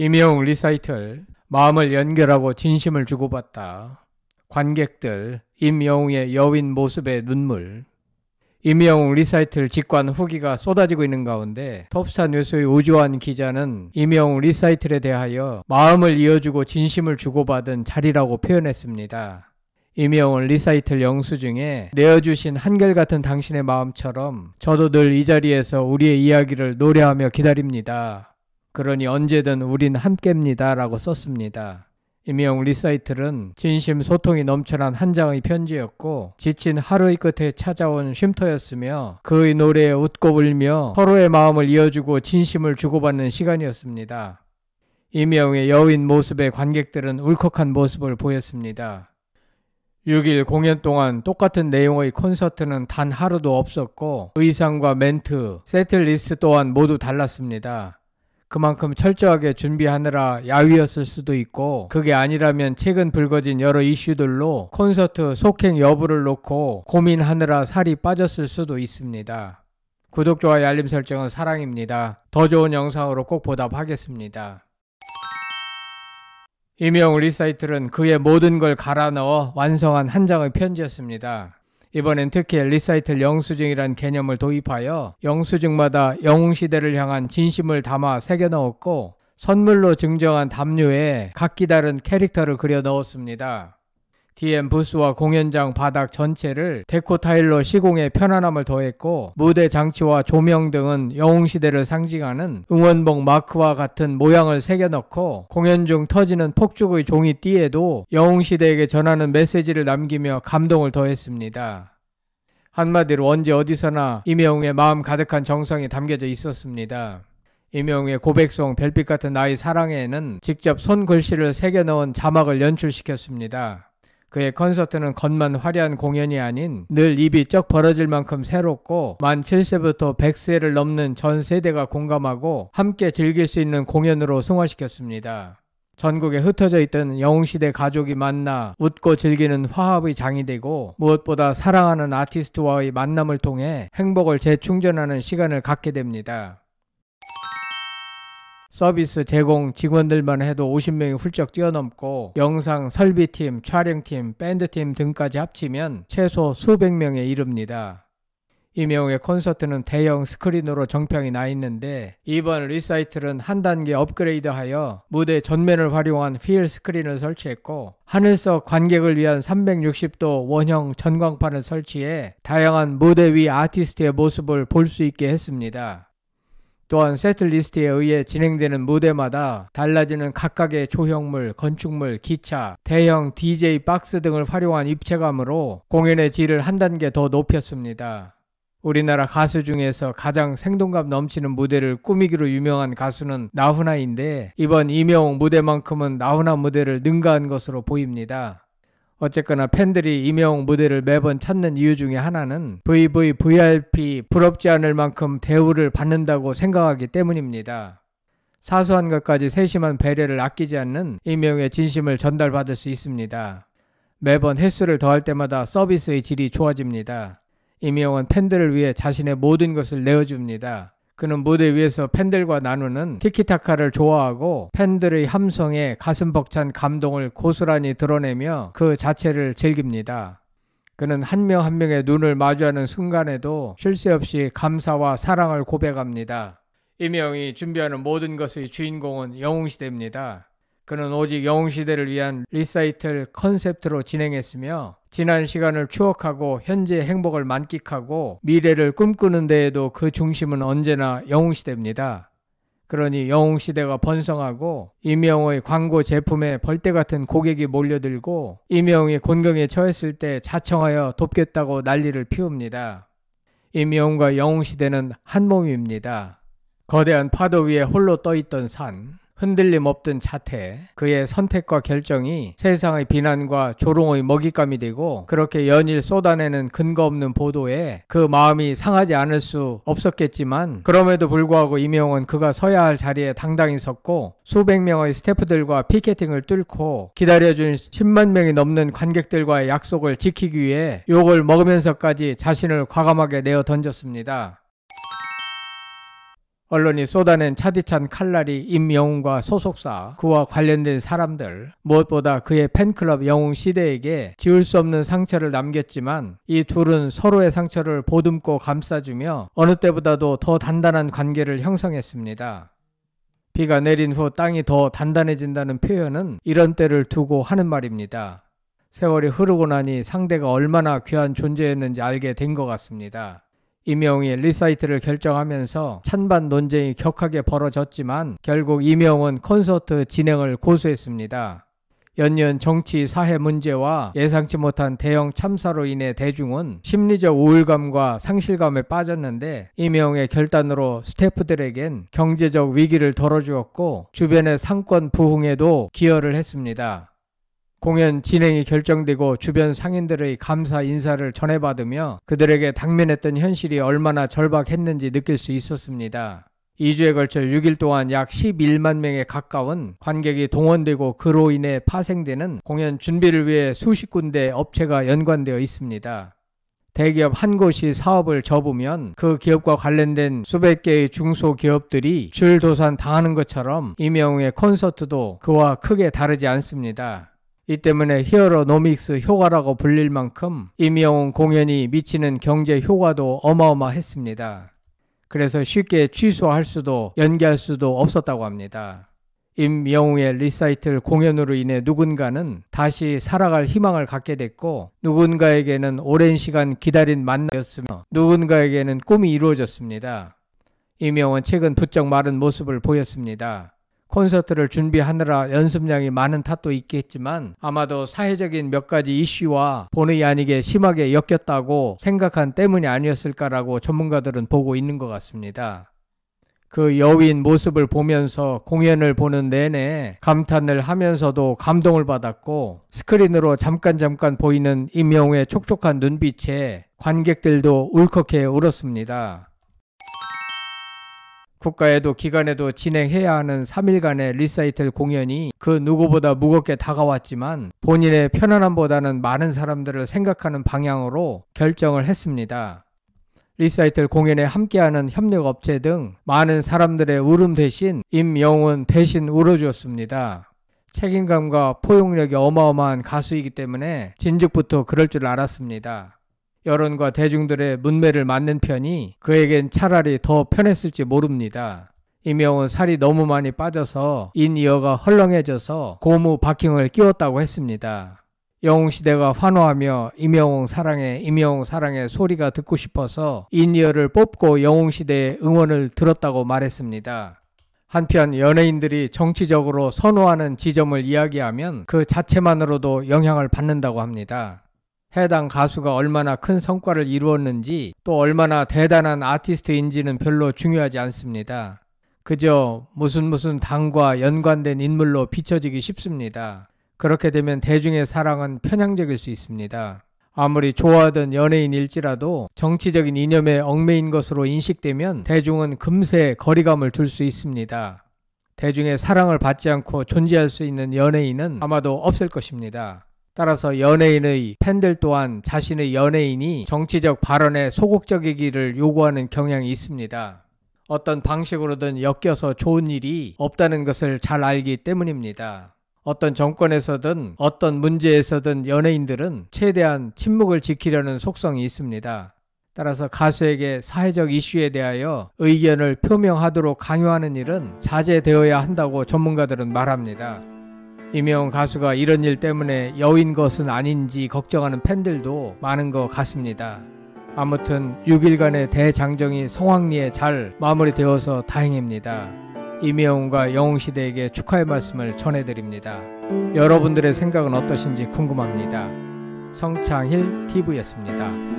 임영웅 리사이틀, 마음을 연결하고 진심을 주고받다. 관객들, 임영웅의 여윈 모습에 눈물. 임영웅 리사이틀 직관 후기가 쏟아지고 있는 가운데 톱스타 뉴스의 우주환 기자는 임영웅 리사이틀에 대하여 마음을 이어주고 진심을 주고받은 자리라고 표현했습니다. 임영웅 리사이틀 영수증에 내어주신 한결같은 당신의 마음처럼 저도 늘 이 자리에서 우리의 이야기를 노래하며 기다립니다. 그러니 언제든 우린 함께입니다 라고 썼습니다. 임영웅 리사이틀은 진심 소통이 넘쳐난 한 장의 편지였고 지친 하루의 끝에 찾아온 쉼터였으며 그의 노래에 웃고 울며 서로의 마음을 이어주고 진심을 주고받는 시간이었습니다. 임영웅의 여윈 모습에 관객들은 울컥한 모습을 보였습니다. 6일 공연 동안 똑같은 내용의 콘서트는 단 하루도 없었고 의상과 멘트, 세트리스트 또한 모두 달랐습니다. 그만큼 철저하게 준비하느라 야위였을 수도 있고 그게 아니라면 최근 불거진 여러 이슈들로 콘서트 속행 여부를 놓고 고민하느라 살이 빠졌을 수도 있습니다. 구독, 좋아요, 알림 설정은 사랑입니다. 더 좋은 영상으로 꼭 보답하겠습니다. 임영웅 리사이틀은 그의 모든 걸 갈아 넣어 완성한 한 장의 편지였습니다. 이번엔 특히 리사이틀 영수증이란 개념을 도입하여 영수증마다 영웅시대를 향한 진심을 담아 새겨 넣었고 선물로 증정한 담요에 각기 다른 캐릭터를 그려 넣었습니다. DM 부스와 공연장 바닥 전체를 데코 타일로 시공에 편안함을 더했고 무대 장치와 조명 등은 영웅시대를 상징하는 응원봉 마크와 같은 모양을 새겨넣고 공연 중 터지는 폭죽의 종이띠에도 영웅시대에게 전하는 메시지를 남기며 감동을 더했습니다. 한마디로 언제 어디서나 임영웅의 마음 가득한 정성이 담겨져 있었습니다. 임영웅의 고백송 별빛 같은 나의 사랑에는 직접 손글씨를 새겨넣은 자막을 연출시켰습니다. 그의 콘서트는 겉만 화려한 공연이 아닌 늘 입이 쩍 벌어질 만큼 새롭고 만 7세부터 100세를 넘는 전 세대가 공감하고 함께 즐길 수 있는 공연으로 승화시켰습니다. 전국에 흩어져 있던 영웅시대 가족이 만나 웃고 즐기는 화합의 장이 되고 무엇보다 사랑하는 아티스트와의 만남을 통해 행복을 재충전하는 시간을 갖게 됩니다. 서비스 제공 직원들만 해도 50명이 훌쩍 뛰어넘고 영상 설비팀, 촬영팀, 밴드팀 등까지 합치면 최소 수백 명에 이릅니다. 임영웅의 콘서트는 대형 스크린으로 정평이 나 있는데 이번 리사이틀은 한 단계 업그레이드하여 무대 전면을 활용한 휠 스크린을 설치했고 하늘석 관객을 위한 360도 원형 전광판을 설치해 다양한 무대 위 아티스트의 모습을 볼 수 있게 했습니다. 또한 세트리스트에 의해 진행되는 무대마다 달라지는 각각의 조형물, 건축물, 기차, 대형 DJ 박스 등을 활용한 입체감으로 공연의 질을 한 단계 더 높였습니다. 우리나라 가수 중에서 가장 생동감 넘치는 무대를 꾸미기로 유명한 가수는 나훈아인데 이번 임영웅 무대만큼은 나훈아 무대를 능가한 것으로 보입니다. 어쨌거나 팬들이 임영웅 무대를 매번 찾는 이유 중에 하나는 VIP 부럽지 않을 만큼 대우를 받는다고 생각하기 때문입니다. 사소한 것까지 세심한 배려를 아끼지 않는 임영웅의 진심을 전달받을 수 있습니다. 매번 횟수를 더할 때마다 서비스의 질이 좋아집니다. 임영웅은 팬들을 위해 자신의 모든 것을 내어줍니다. 그는 무대 위에서 팬들과 나누는 티키타카를 좋아하고 팬들의 함성에 가슴 벅찬 감동을 고스란히 드러내며 그 자체를 즐깁니다. 그는 한 명 한 명의 눈을 마주하는 순간에도 쉴 새 없이 감사와 사랑을 고백합니다. 임영웅이 준비하는 모든 것의 주인공은 영웅시대입니다. 그는 오직 영웅시대를 위한 리사이틀 컨셉트로 진행했으며 지난 시간을 추억하고 현재의 행복을 만끽하고 미래를 꿈꾸는 데에도 그 중심은 언제나 영웅시대입니다. 그러니 영웅시대가 번성하고 임영웅의 광고 제품에 벌떼같은 고객이 몰려들고 임영웅이 곤경에 처했을 때 자청하여 돕겠다고 난리를 피웁니다. 임영웅과 영웅시대는 한 몸입니다. 거대한 파도 위에 홀로 떠있던 산, 흔들림 없던 자태, 그의 선택과 결정이 세상의 비난과 조롱의 먹잇감이 되고 그렇게 연일 쏟아내는 근거 없는 보도에 그 마음이 상하지 않을 수 없었겠지만 그럼에도 불구하고 임영웅은 그가 서야 할 자리에 당당히 섰고 수백 명의 스태프들과 피켓팅을 뚫고 기다려준 10만 명이 넘는 관객들과의 약속을 지키기 위해 욕을 먹으면서까지 자신을 과감하게 내어 던졌습니다. 언론이 쏟아낸 차디찬 칼날이 임영웅과 소속사, 그와 관련된 사람들, 무엇보다 그의 팬클럽 영웅 시대에게 지울 수 없는 상처를 남겼지만 이 둘은 서로의 상처를 보듬고 감싸주며 어느 때보다도 더 단단한 관계를 형성했습니다. 비가 내린 후 땅이 더 단단해진다는 표현은 이런 때를 두고 하는 말입니다. 세월이 흐르고 나니 상대가 얼마나 귀한 존재였는지 알게 된 것 같습니다. 임영웅이 리사이트를 결정하면서 찬반 논쟁이 격하게 벌어졌지만 결국 임영웅은 콘서트 진행을 고수했습니다. 연이은 정치 사회 문제와 예상치 못한 대형 참사로 인해 대중은 심리적 우울감과 상실감에 빠졌는데 임영웅의 결단으로 스태프들에겐 경제적 위기를 덜어주었고 주변의 상권 부흥에도 기여를 했습니다. 공연 진행이 결정되고 주변 상인들의 감사 인사를 전해받으며 그들에게 당면했던 현실이 얼마나 절박했는지 느낄 수 있었습니다. 2주에 걸쳐 6일 동안 약 11만 명에 가까운 관객이 동원되고 그로 인해 파생되는 공연 준비를 위해 수십 군데 업체가 연관되어 있습니다. 대기업 한 곳이 사업을 접으면 그 기업과 관련된 수백 개의 중소기업들이 줄도산 당하는 것처럼 임영웅의 콘서트도 그와 크게 다르지 않습니다. 이 때문에 히어로노믹스 효과라고 불릴 만큼 임영웅 공연이 미치는 경제 효과도 어마어마했습니다. 그래서 쉽게 취소할 수도 연기할 수도 없었다고 합니다. 임영웅의 리사이틀 공연으로 인해 누군가는 다시 살아갈 희망을 갖게 됐고 누군가에게는 오랜 시간 기다린 만남이었으며 누군가에게는 꿈이 이루어졌습니다. 임영웅은 최근 부쩍 마른 모습을 보였습니다. 콘서트를 준비하느라 연습량이 많은 탓도 있겠지만 아마도 사회적인 몇 가지 이슈와 본의 아니게 심하게 엮였다고 생각한 때문이 아니었을까라고 전문가들은 보고 있는 것 같습니다. 그 여위인 모습을 보면서 공연을 보는 내내 감탄을 하면서도 감동을 받았고 스크린으로 잠깐 보이는 임영웅의 촉촉한 눈빛에 관객들도 울컥해 울었습니다. 국가에도 기관에도 진행해야 하는 3일간의 리사이틀 공연이 그 누구보다 무겁게 다가왔지만 본인의 편안함보다는 많은 사람들을 생각하는 방향으로 결정을 했습니다. 리사이틀 공연에 함께하는 협력업체 등 많은 사람들의 울음 대신 임영웅은 대신 울어주었습니다. 책임감과 포용력이 어마어마한 가수이기 때문에 진즉부터 그럴 줄 알았습니다. 여론과 대중들의 문매를 맞는 편이 그에겐 차라리 더 편했을지 모릅니다. 임영웅은 살이 너무 많이 빠져서 인이어가 헐렁해져서 고무 바킹을 끼웠다고 했습니다. 영웅시대가 환호하며 임영웅 사랑해 소리가 듣고 싶어서 인이어를 뽑고 영웅시대의 응원을 들었다고 말했습니다. 한편 연예인들이 정치적으로 선호하는 지점을 이야기하면 그 자체만으로도 영향을 받는다고 합니다. 해당 가수가 얼마나 큰 성과를 이루었는지 또 얼마나 대단한 아티스트인지는 별로 중요하지 않습니다. 그저 무슨 당과 연관된 인물로 비춰지기 쉽습니다. 그렇게 되면 대중의 사랑은 편향적일 수 있습니다. 아무리 좋아하던 연예인일지라도 정치적인 이념에 얽매인 것으로 인식되면 대중은 금세 거리감을 둘 수 있습니다. 대중의 사랑을 받지 않고 존재할 수 있는 연예인은 아마도 없을 것입니다. 따라서 연예인의 팬들 또한 자신의 연예인이 정치적 발언에 소극적이기를 요구하는 경향이 있습니다. 어떤 방식으로든 엮여서 좋은 일이 없다는 것을 잘 알기 때문입니다. 어떤 정권에서든 어떤 문제에서든 연예인들은 최대한 침묵을 지키려는 속성이 있습니다. 따라서 가수에게 사회적 이슈에 대하여 의견을 표명하도록 강요하는 일은 자제되어야 한다고 전문가들은 말합니다. 임영웅 가수가 이런 일 때문에 여인 것은 아닌지 걱정하는 팬들도 많은 것 같습니다. 아무튼 6일간의 대장정이 성황리에 잘 마무리되어서 다행입니다. 임영웅과 영웅시대에게 축하의 말씀을 전해드립니다. 여러분들의 생각은 어떠신지 궁금합니다. 성창힐 TV였습니다.